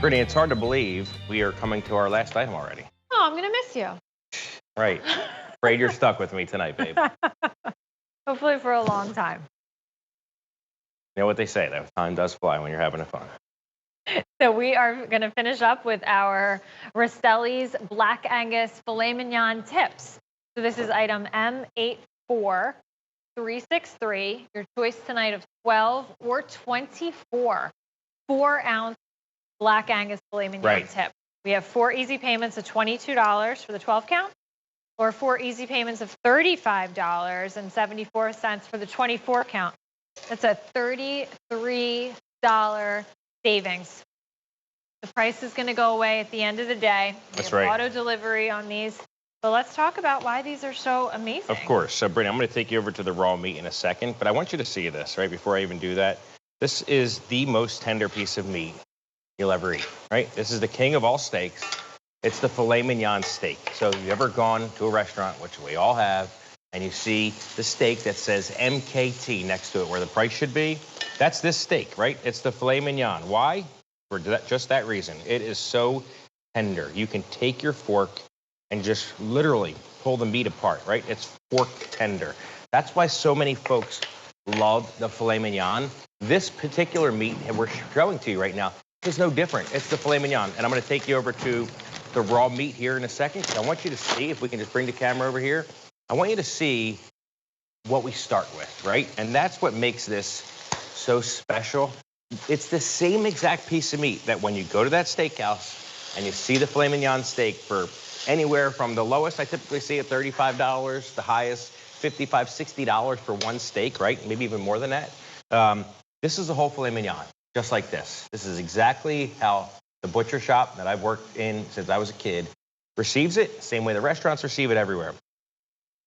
Brittany, it's hard to believe we are coming to our last item already. Oh, I'm gonna miss you. Right. Afraid you're stuck with me tonight, babe. Hopefully for a long time. You know what they say, though. Time does fly when you're having fun. So we are gonna finish up with our Rastelli's Black Angus Filet Mignon tips. So this is item M84363. Your choice tonight of 12 or 24 4-ounce Black Angus Filet Mignon tip. We have 4 easy payments of $22 for the 12 count, or 4 easy payments of $35.74 for the 24 count. That's a $33 savings. The price is going to go away at the end of the day. That's right. Auto delivery on these. But let's talk about why these are so amazing. Of course. So, Brittany, I'm going to take you over to the raw meat in a second, but I want you to see this, right, before I even do that. This is the most tender piece of meat you'll ever eat, right? This is the king of all steaks. It's the filet mignon steak. So if you've ever gone to a restaurant, which we all have, and you see the steak that says MKT next to it where the price should be, that's this steak, right? It's the filet mignon. Why? For just that reason. It is so tender. You can take your fork and just literally pull the meat apart, right? It's fork tender. That's why so many folks love the filet mignon. This particular meat that we're showing to you right now is no different. It's the filet mignon. And I'm going to take you over to the raw meat here in a second. I want you to see, if we can just bring the camera over here, I want you to see what we start with, right? And that's what makes this so special. It's the same exact piece of meat that when you go to that steakhouse and you see the filet mignon steak for anywhere from the lowest, I typically see at $35, the highest $55, $60 for one steak, right? Maybe even more than that. This is a whole filet mignon, just like this. This is exactly how the butcher shop that I've worked in since I was a kid receives it, same way the restaurants receive it everywhere.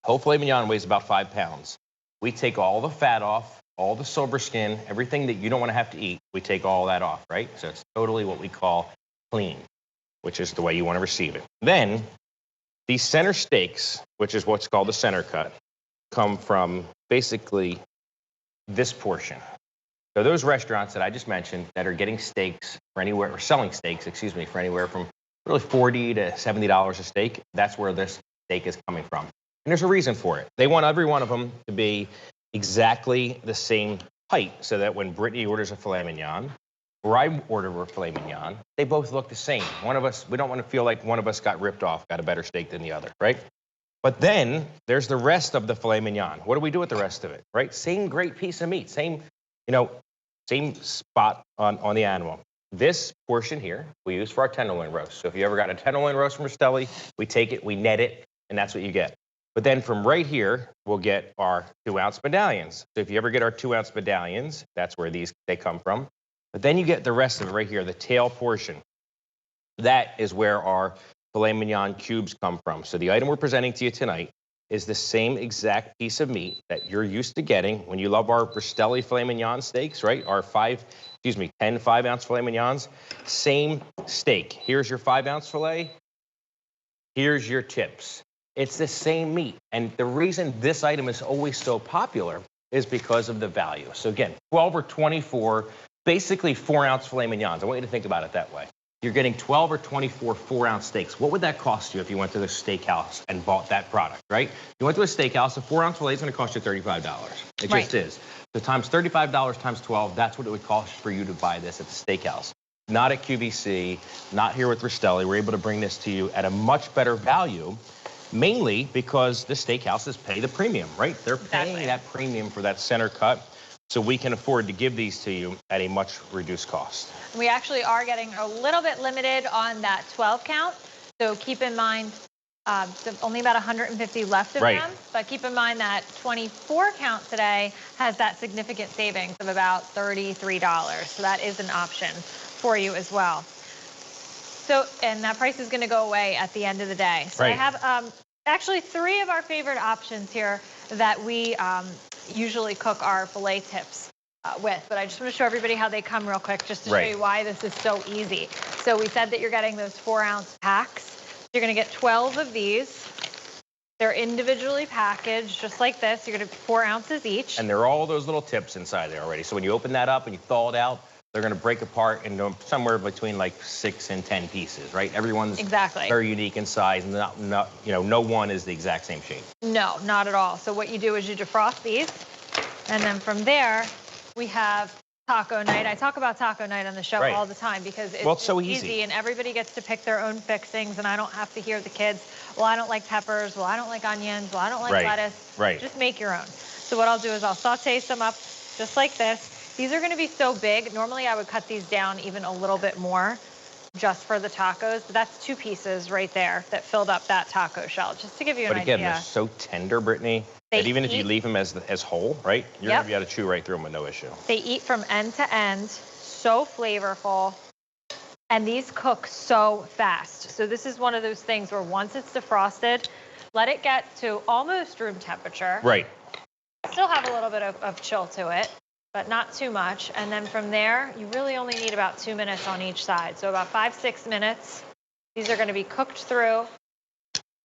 Whole filet mignon weighs about 5 pounds. We take all the fat off, all the silver skin, everything that you don't want to have to eat, we take all that off, right? So it's totally what we call clean, which is the way you want to receive it. Then these center steaks, which is what's called the center cut, come from basically this portion. So those restaurants that I just mentioned that are getting steaks for anywhere, or selling steaks, excuse me, for anywhere from really $40 to $70 a steak, that's where this steak is coming from. And there's a reason for it. They want every one of them to be exactly the same height so that when Brittany orders a filet mignon, or I order a filet mignon, they both look the same. One of us, we don't want to feel like one of us got ripped off, got a better steak than the other, right? But then there's the rest of the filet mignon. What do we do with the rest of it, right? Same great piece of meat, same spot on the animal. This portion here we use for our tenderloin roast. So if you ever got a tenderloin roast from Rastelli, we take it, we net it, and that's what you get. But then from right here, we'll get our 2-ounce medallions. So if you ever get our 2-ounce medallions, that's where they come from. But then you get the rest of it right here, the tail portion. That is where our filet mignon cubes come from. So the item we're presenting to you tonight is the same exact piece of meat that you're used to getting when you love our Rastelli filet mignon steaks, right? Our 10 5-ounce filet mignons. Same steak. Here's your 5-ounce filet. Here's your tips. It's the same meat. And the reason this item is always so popular is because of the value. So again, 12 or 24, basically 4-ounce filet mignons. I want you to think about it that way. You're getting 12 or 24 4-ounce steaks. What would that cost you if you went to the steakhouse and bought that product, right? You went to a steakhouse, a 4-ounce filet is going to cost you $35. It just is. So times $35 times 12, that's what it would cost for you to buy this at the steakhouse. Not at QVC, not here with Rastelli. We're able to bring this to you at a much better value, mainly because the steakhouses pay the premium, right? They're paying that premium for that center cut. So we can afford to give these to you at a much reduced cost. We actually are getting a little bit limited on that 12 count. So keep in mind, only about 150 left of them. But keep in mind that 24 count today has that significant savings of about $33. So that is an option for you as well. So, and that price is going to go away at the end of the day. So I have actually 3 of our favorite options here that we usually cook our filet tips with. But I just want to show everybody how they come real quick, just to show you why this is so easy. So we said that you're getting those 4-ounce packs. You're going to get 12 of these. They're individually packaged, just like this. You're going to 4 ounces each. And there are all those little tips inside there already. So when you open that up and you thaw it out, they're going to break apart into somewhere between like 6 and 10 pieces, right? Everyone's very unique in size, and no one is the exact same shape. No, not at all. So what you do is you defrost these, and then from there, we have taco night. I talk about taco night on the show all the time because it's so easy and everybody gets to pick their own fixings, and I don't have to hear the kids, well, I don't like peppers, well, I don't like onions, well, I don't like lettuce. Just make your own. So what I'll do is I'll saute some up just like this. These are going to be so big. Normally I would cut these down even a little bit more just for the tacos, but that's 2 pieces right there that filled up that taco shell, just to give you an idea. But again, they're so tender, Brittany, that even if you leave them as whole, right, you're going to be able to chew right through them with no issue. They eat from end to end, so flavorful, and these cook so fast. So this is one of those things where once it's defrosted, let it get to almost room temperature. Right. Still have a little bit of chill to it, but not too much. And then from there, you really only need about 2 minutes on each side. So about 5-6 minutes. These are going to be cooked through.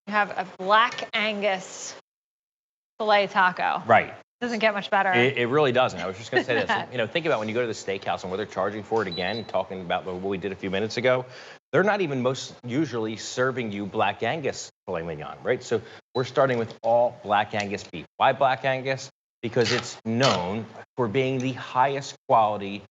You have a black Angus filet taco. Right. Doesn't get much better. It really doesn't. I was just going to say this. Think about when you go to the steakhouse and what they're charging for it again, talking about what we did a few minutes ago. They're not even most usually serving you black Angus filet mignon, right? So we're starting with all black Angus beef. Why black Angus? Because it's known for being the highest quality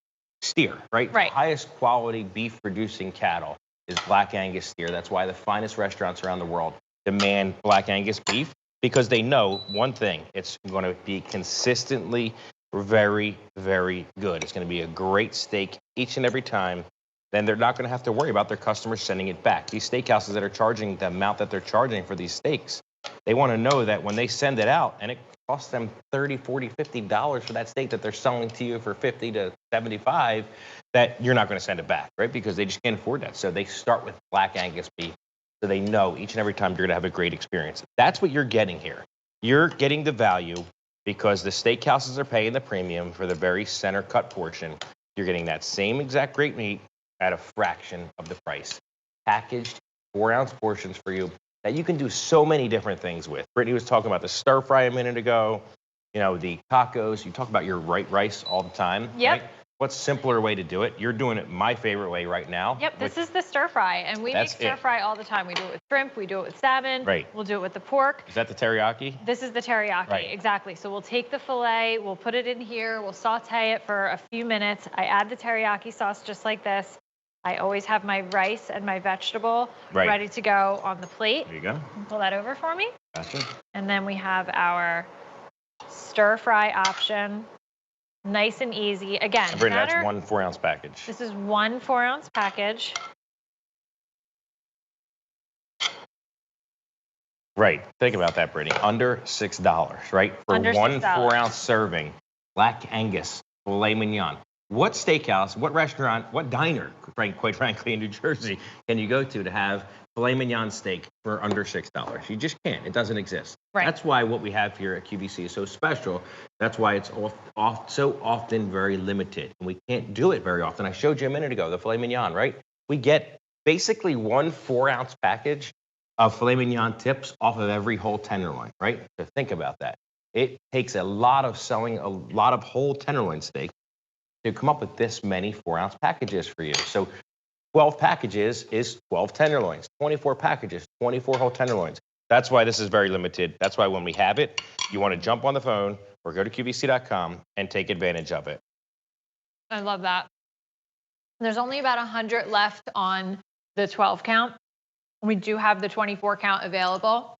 steer, right? The highest quality beef producing cattle is black Angus steer. That's why the finest restaurants around the world demand black Angus beef, because they know one thing: it's going to be consistently very, very good. It's going to be a great steak each and every time. Then they're not going to have to worry about their customers sending it back. These steakhouses that are charging the amount that they're charging for these steaks, they want to know that when they send it out and it costs them $30, $40, $50 for that steak that they're selling to you for $50 to $75, that you're not going to send it back, right? Because they just can't afford that. So they start with black Angus beef, so they know each and every time you're going to have a great experience. That's what you're getting here. You're getting the value because the steakhouses are paying the premium for the very center cut portion. You're getting that same exact great meat at a fraction of the price. Packaged 4-ounce portions for you that you can do so many different things with. Brittany was talking about the stir fry a minute ago, the tacos. You talk about your white rice all the time. Yep. Right? What simpler way to do it? You're doing it my favorite way right now. Yep, this is the stir fry, and we make stir fry all the time. We do it with shrimp, we do it with salmon. Right. We'll do it with the pork. Is that the teriyaki? This is the teriyaki, exactly. So we'll take the filet, we'll put it in here, we'll saute it for a few minutes. I add the teriyaki sauce just like this. I always have my rice and my vegetable ready to go on the plate. There you go. Pull that over for me. Gotcha. And then we have our stir fry option. Nice and easy. Again, and Brittany, that's 1 4-ounce package. This is 1 4-ounce package. Right. Think about that, Brittany. Under $6, right? For Under one $6. 4-ounce serving, black Angus filet mignon. What steakhouse, what restaurant, what diner, quite frankly, in New Jersey, can you go to have filet mignon steak for under $6? You just can't. It doesn't exist. Right. That's why what we have here at QVC is so special. That's why it's so often very limited. And we can't do it very often. I showed you a minute ago, the filet mignon, right? We get basically 1 4-ounce package of filet mignon tips off of every whole tenderloin, right? So think about that. It takes a lot of selling a lot of whole tenderloin steak to come up with this many 4-ounce packages for you. So 12 packages is 12 tenderloins, 24 packages, 24 whole tenderloins. That's why this is very limited. That's why when we have it, you want to jump on the phone or go to QVC.com and take advantage of it. I love that. There's only about 100 left on the 12 count. We do have the 24 count available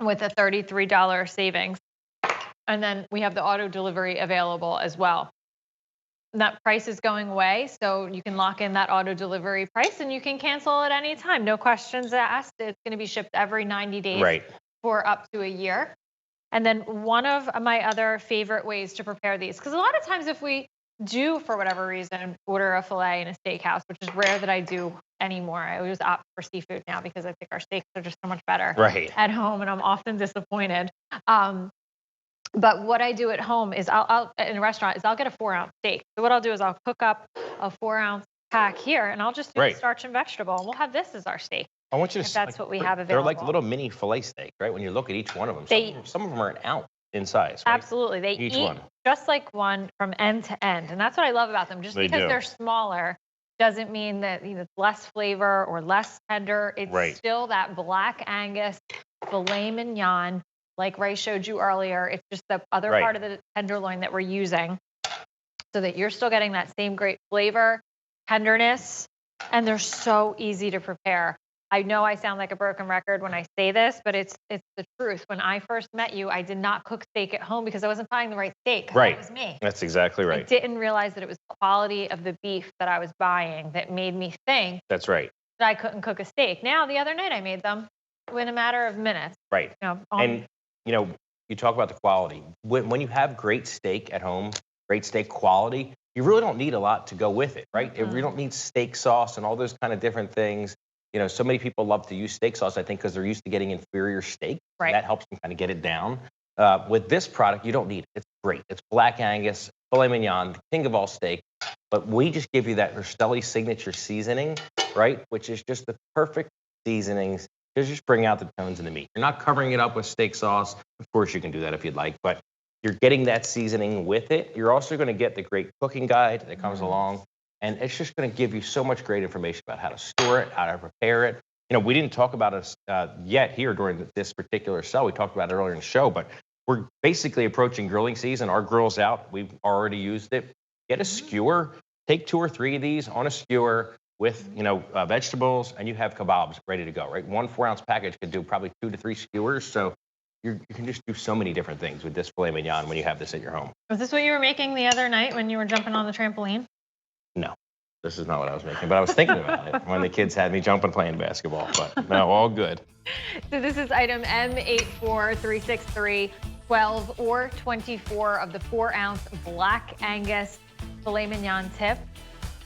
with a $33 savings. And then we have the auto delivery available as well. That price is going away, so you can lock in that auto delivery price and you can cancel at any time. No questions asked. It's going to be shipped every 90 days for up to a year. And then one of my other favorite ways to prepare these, because a lot of times if we do, for whatever reason, order a filet in a steakhouse, which is rare that I do anymore. I always opt for seafood now because I think our steaks are just so much better at home, and I'm often disappointed. But what I do at home is I'll in a restaurant is I'll get a 4-ounce steak. So what I'll do is I'll cook up a 4-ounce pack here, and I'll just do the starch and vegetable, and we'll have this as our steak. I want you to. That's what we have available. They're like little mini filet steak, right? When you look at each one of them, some of them are an ounce. in size, right? Absolutely. They Each eat one. just like one from end to end. And that's what I love about them. Just They because do. they're smaller doesn't mean that it's less flavor or less tender. It's Right. still that Black Angus filet mignon, like Ray showed you earlier. It's just the other Right. part of the tenderloin that we're using so that you're still getting that same great flavor, tenderness, and they're so easy to prepare. I know I sound like a broken record when I say this, but it's the truth. When I first met you, I did not cook steak at home because I wasn't buying the right steak. Right. That was me. That's exactly I right. didn't realize that it was the quality of the beef that I was buying that made me think That's right. that I couldn't cook a steak. Now, the other night I made them in a matter of minutes. Right. And, you talk about the quality. When you have great steak at home, great steak quality, you really don't need a lot to go with it, right? You don't need steak sauce and all those kind of different things. So many people love to use steak sauce, I think, because they're used to getting inferior steak. Right. That helps them kind of get it down. With this product, you don't need it. It's great. It's Black Angus, filet mignon, the king of all steak. But we just give you that Rastelli signature seasoning, right? Which is just the perfect seasonings to just bring out the tones in the meat. You're not covering it up with steak sauce. Of course, you can do that if you'd like, but you're getting that seasoning with it. You're also going to get the great cooking guide that comes along. And it's just going to give you so much great information about how to store it, how to prepare it. We didn't talk about it yet here during this particular cell. We talked about it earlier in the show, but we're basically approaching grilling season. Our grill's out. We've already used it. Get a skewer. Take 2 or 3 of these on a skewer with, vegetables, and you have kebabs ready to go, right? 1 4-ounce package could do probably 2 to 3 skewers. So you can just do so many different things with this filet mignon when you have this at your home. Was this what you were making the other night when you were jumping on the trampoline? No, this is not what I was making, but I was thinking about it when the kids had me jumping playing basketball. But no, all good. So this is item M84363, 12 or 24 of the 4-ounce Black Angus filet mignon tip.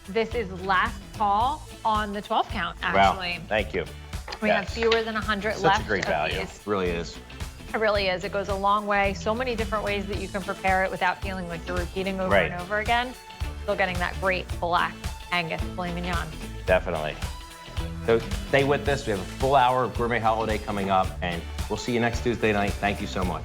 This is last call on the 12 count, actually. Wow, thank you. We have fewer than 100 Such left. a great value. These. Really is. It really is. It goes a long way. So many different ways that you can prepare it without feeling like you're repeating over and over again. Still getting that great Black Angus filet mignon. Definitely. So stay with us. We have a full hour of Gourmet Holiday coming up, and we'll see you next Tuesday night. Thank you so much.